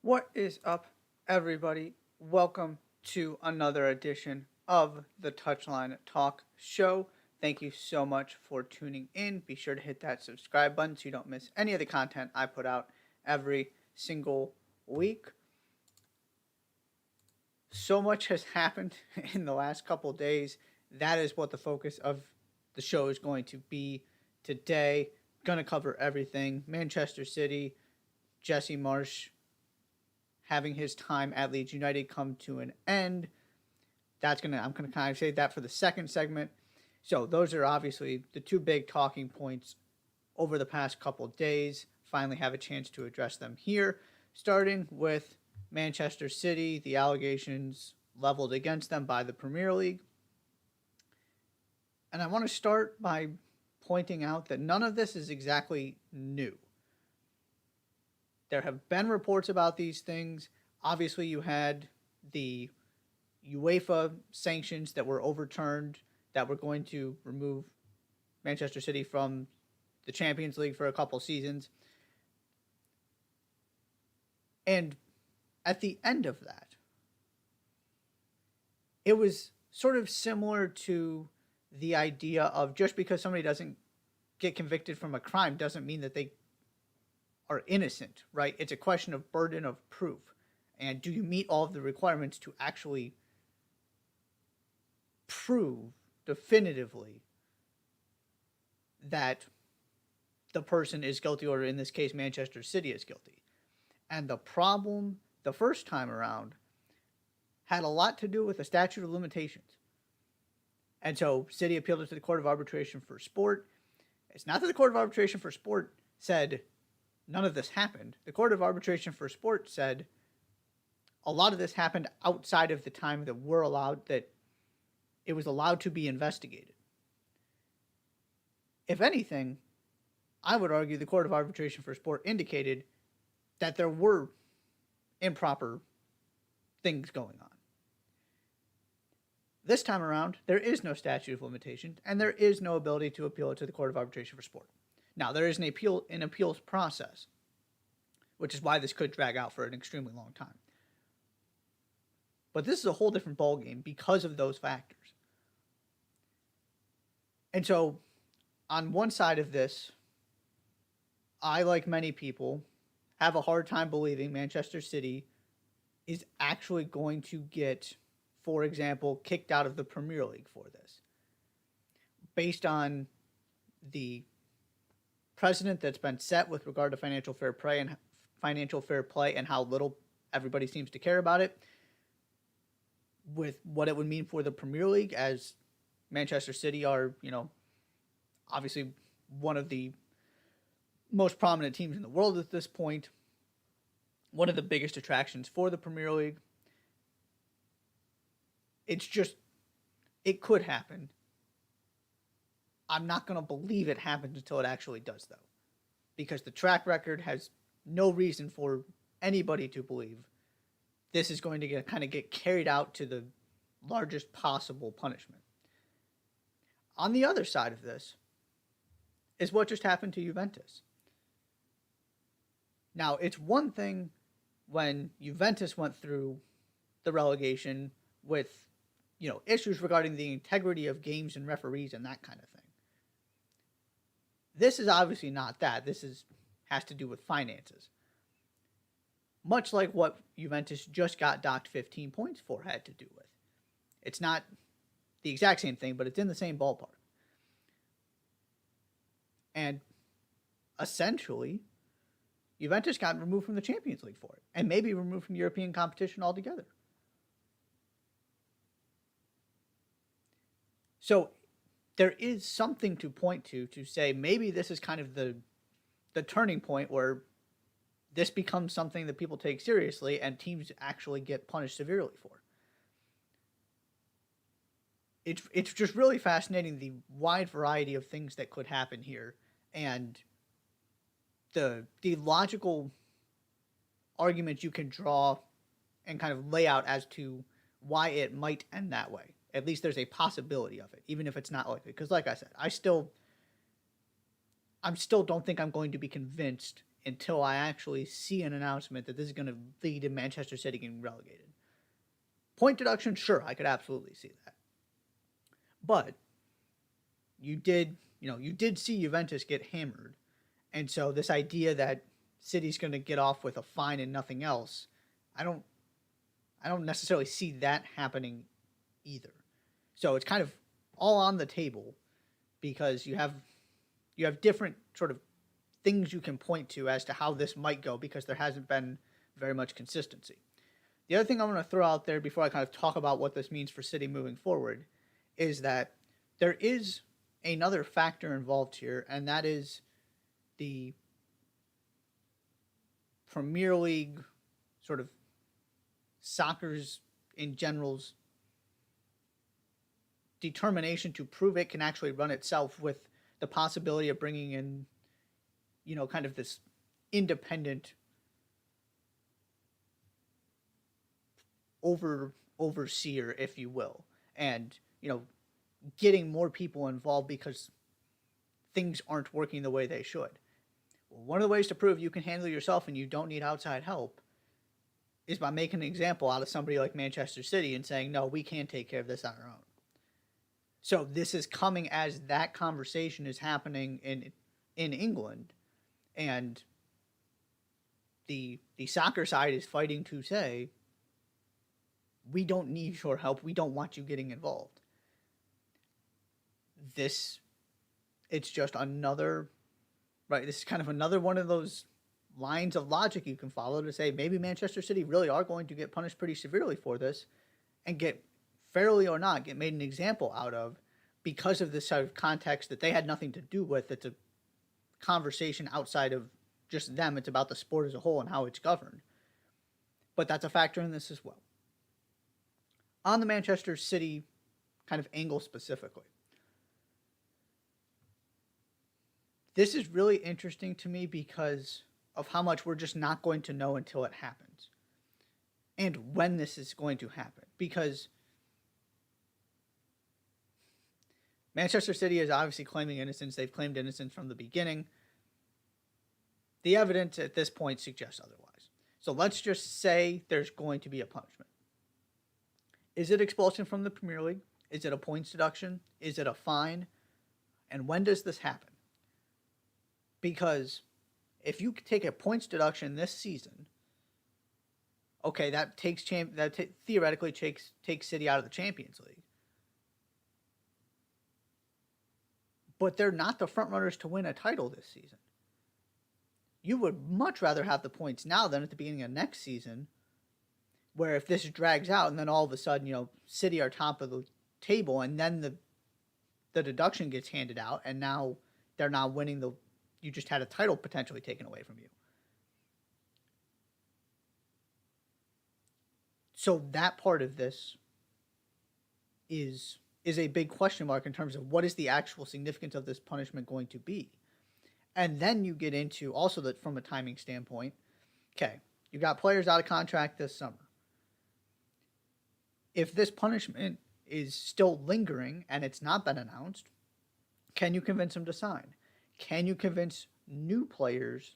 What is up, everybody? Welcome to another edition of the Touchline Talk Show. Thank you so much for tuning in. Be sure to hit that subscribe button so you don't miss any of the content I put out every single week. So much has happened in the last couple days. That is what the focus of the show is going to be today. Going to cover everything Manchester City, Jesse Marsch having his time at Leeds United come to an end. I'm gonna kind of save that for the second segment. So those are obviously the two big talking points over the past couple days. Finally have a chance to address them here, starting with Manchester City, the allegations leveled against them by the Premier League. And I want to start by pointing out that none of this is exactly new. There have been reports about these things. Obviously, you had the UEFA sanctions that were overturned that were going to remove Manchester City from the Champions League for a couple seasons. And at the end of that, it was sort of similar to the idea of just because somebody doesn't get convicted from a crime doesn't mean that they are innocent, right? It's a question of burden of proof. And do you meet all of the requirements to actually prove definitively that the person is guilty, or in this case, Manchester City is guilty? And the problem the first time around had a lot to do with the statute of limitations. And so City appealed it to the Court of Arbitration for Sport. It's not that the Court of Arbitration for Sport said none of this happened. The Court of Arbitration for Sport said a lot of this happened outside of the time that it was allowed to be investigated. If anything, I would argue the Court of Arbitration for Sport indicated that there were improper things going on. This time around, there is no statute of limitations, and there is no ability to appeal it to the Court of Arbitration for Sport. Now, there is an appeals process, which is why this could drag out for an extremely long time. But this is a whole different ballgame because of those factors. And so, on one side of this, I, like many people, have a hard time believing Manchester City is actually going to get, for example, kicked out of the Premier League for this. Based on the precedent that's been set with regard to financial fair play and how little everybody seems to care about it, with what it would mean for the Premier League, as Manchester City are, obviously one of the most prominent teams in the world at this point, one of the biggest attractions for the Premier League. It could happen. I'm not going to believe it happens until it actually does, though, because the track record has no reason for anybody to believe this is going to get carried out to the largest possible punishment. On the other side of this is what just happened to Juventus. Now, it's one thing when Juventus went through the relegation with, issues regarding the integrity of games and referees and that kind of thing. This is obviously not that. Has to do with finances. Much like what Juventus just got docked 15 points for had to do with. It's not the exact same thing, but it's in the same ballpark. And essentially, Juventus got removed from the Champions League for it, and maybe removed from European competition altogether. So there is something to point to say maybe this is kind of the turning point where this becomes something that people take seriously and teams actually get punished severely for. It's just really fascinating, the wide variety of things that could happen here, and the logical arguments you can draw and kind of lay out as to why it might end that way. At least there's a possibility of it, even if it's not likely. Because like I said, I still don't think I'm going to be convinced until I actually see an announcement that this is going to lead to Manchester City getting relegated. Point deduction, sure, I could absolutely see that. But you did see Juventus get hammered. And so this idea that City's going to get off with a fine and nothing else, I don't I don't necessarily see that happening either. So it's kind of all on the table because you have different sort of things you can point to as to how this might go because there hasn't been very much consistency. The other thing I'm going to throw out there before I kind of talk about what this means for City moving forward is that there is another factor involved here, and that is the Premier League sort of soccer's in general's determination to prove it can actually run itself with the possibility of bringing in, kind of this independent overseer, if you will, and getting more people involved because things aren't working the way they should. Well, one of the ways to prove you can handle yourself and you don't need outside help is by making an example out of somebody like Manchester City and saying, no, we can't take care of this on our own. So this is coming as that conversation is happening in England, and the soccer side is fighting to say, we don't need your help. We don't want you getting involved. It's just another, right? This is kind of another one of those lines of logic you can follow to say maybe Manchester City really are going to get punished pretty severely for this and get, fairly or not, get made an example out of because of this sort of context that they had nothing to do with. It's a conversation outside of just them. It's about the sport as a whole and how it's governed. But that's a factor in this as well. On the Manchester City kind of angle specifically, this is really interesting to me because of how much we're just not going to know until it happens and when this is going to happen. Because Manchester City is obviously claiming innocence. They've claimed innocence from the beginning. The evidence at this point suggests otherwise. So let's just say there's going to be a punishment. Is it expulsion from the Premier League? Is it a points deduction? Is it a fine? And when does this happen? Because if you take a points deduction this season, okay, that theoretically takes City out of the Champions League. But they're not the front runners to win a title this season. You would much rather have the points now than at the beginning of next season, where if this drags out and then all of a sudden, City are top of the table and then the deduction gets handed out and now they're not winning you just had a title potentially taken away from you. So that part of this is a big question mark in terms of what is the actual significance of this punishment going to be. And then you get into also that from a timing standpoint, okay, you got players out of contract this summer. If this punishment is still lingering and it's not been announced, can you convince them to sign? Can you convince new players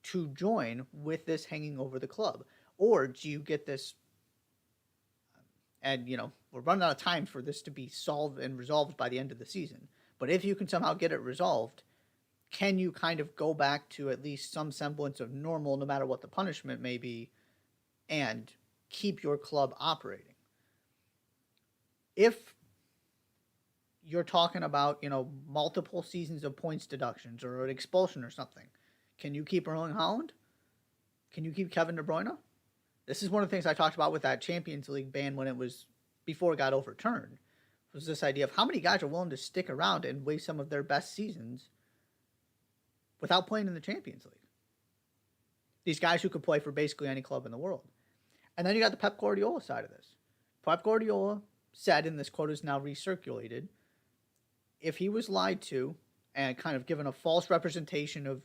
to join with this hanging over the club? Or do you get this, and we're running out of time for this to be solved and resolved by the end of the season, but if you can somehow get it resolved, can you kind of go back to at least some semblance of normal, no matter what the punishment may be, and keep your club operating? If you're talking about, multiple seasons of points deductions or an expulsion or something, can you keep Erling Haaland? Can you keep Kevin De Bruyne? This is one of the things I talked about with that Champions League ban before it got overturned, was this idea of how many guys are willing to stick around and waste some of their best seasons without playing in the Champions League. These guys who could play for basically any club in the world. And then you got the Pep Guardiola side of this. Pep Guardiola said, and this quote is now recirculated, if he was lied to and kind of given a false representation of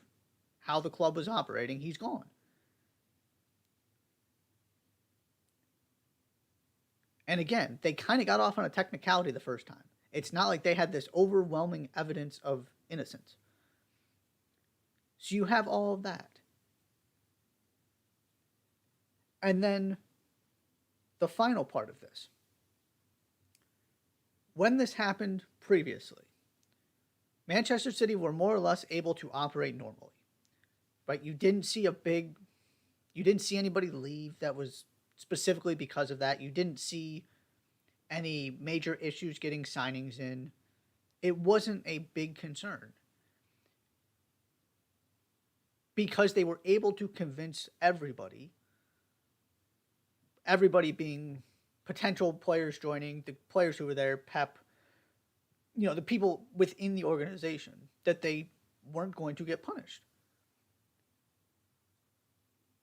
how the club was operating, he's gone. And again, they kind of got off on a technicality the first time. It's not like they had this overwhelming evidence of innocence. So you have all of that. And then the final part of this. When this happened previously, Manchester City were more or less able to operate normally. Right? You didn't see anybody leave that was specifically because of that. You didn't see any major issues getting signings in. It wasn't a big concern because they were able to convince everybody being potential players joining, the players who were there, Pep, the people within the organization, that they weren't going to get punished.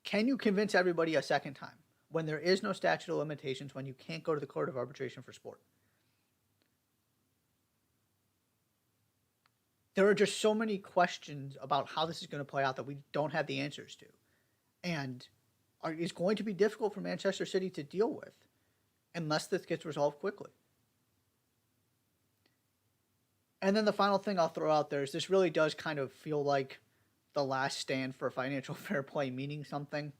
Can you convince everybody a second time when there is no statute of limitations, when you can't go to the court of arbitration for sport? There are just so many questions about how this is going to play out that we don't have the answers to. And is going to be difficult for Manchester City to deal with unless this gets resolved quickly. And then the final thing I'll throw out there is this really does kind of feel like the last stand for financial fair play meaning something.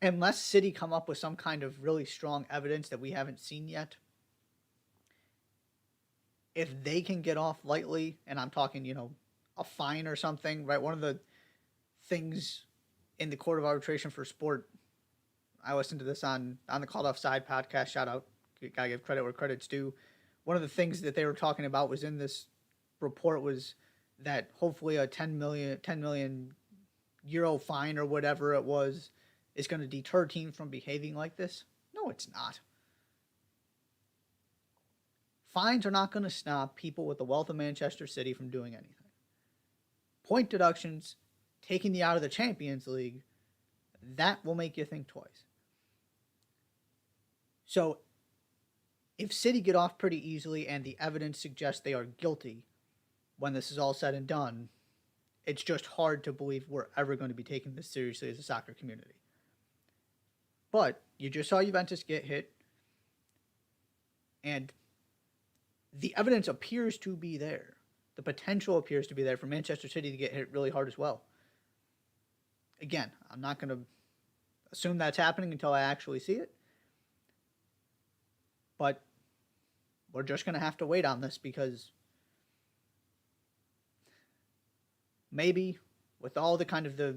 Unless City come up with some kind of really strong evidence that we haven't seen yet, if they can get off lightly, and I'm talking, a fine or something, right? One of the things in the Court of Arbitration for Sport, I listened to this on the Called Offside podcast, shout out, gotta give credit where credit's due. One of the things that they were talking about was in this report was that hopefully a 10 million euro fine or whatever it was is going to deter teams from behaving like this. No, it's not. Fines are not going to stop people with the wealth of Manchester City from doing anything. Point deductions, taking you out of the Champions League, that will make you think twice. So, if City get off pretty easily and the evidence suggests they are guilty when this is all said and done, it's just hard to believe we're ever going to be taking this seriously as a soccer community. But you just saw Juventus get hit, and the evidence appears to be there. The potential appears to be there for Manchester City to get hit really hard as well. Again, I'm not going to assume that's happening until I actually see it. But we're just going to have to wait on this because maybe with all the kind of the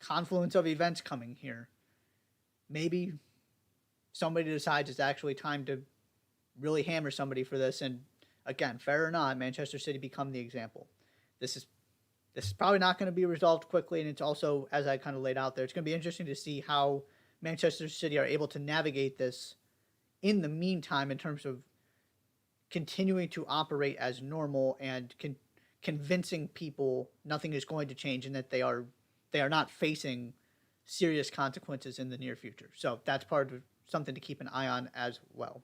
confluence of events coming here, maybe somebody decides it's actually time to really hammer somebody for this. And again, fair or not, Manchester City become the example. This is probably not going to be resolved quickly, and it's also, as I kind of laid out there, it's going to be interesting to see how Manchester City are able to navigate this in the meantime in terms of continuing to operate as normal and convincing people nothing is going to change and that they are not facing serious consequences in the near future. So that's part of something to keep an eye on as well.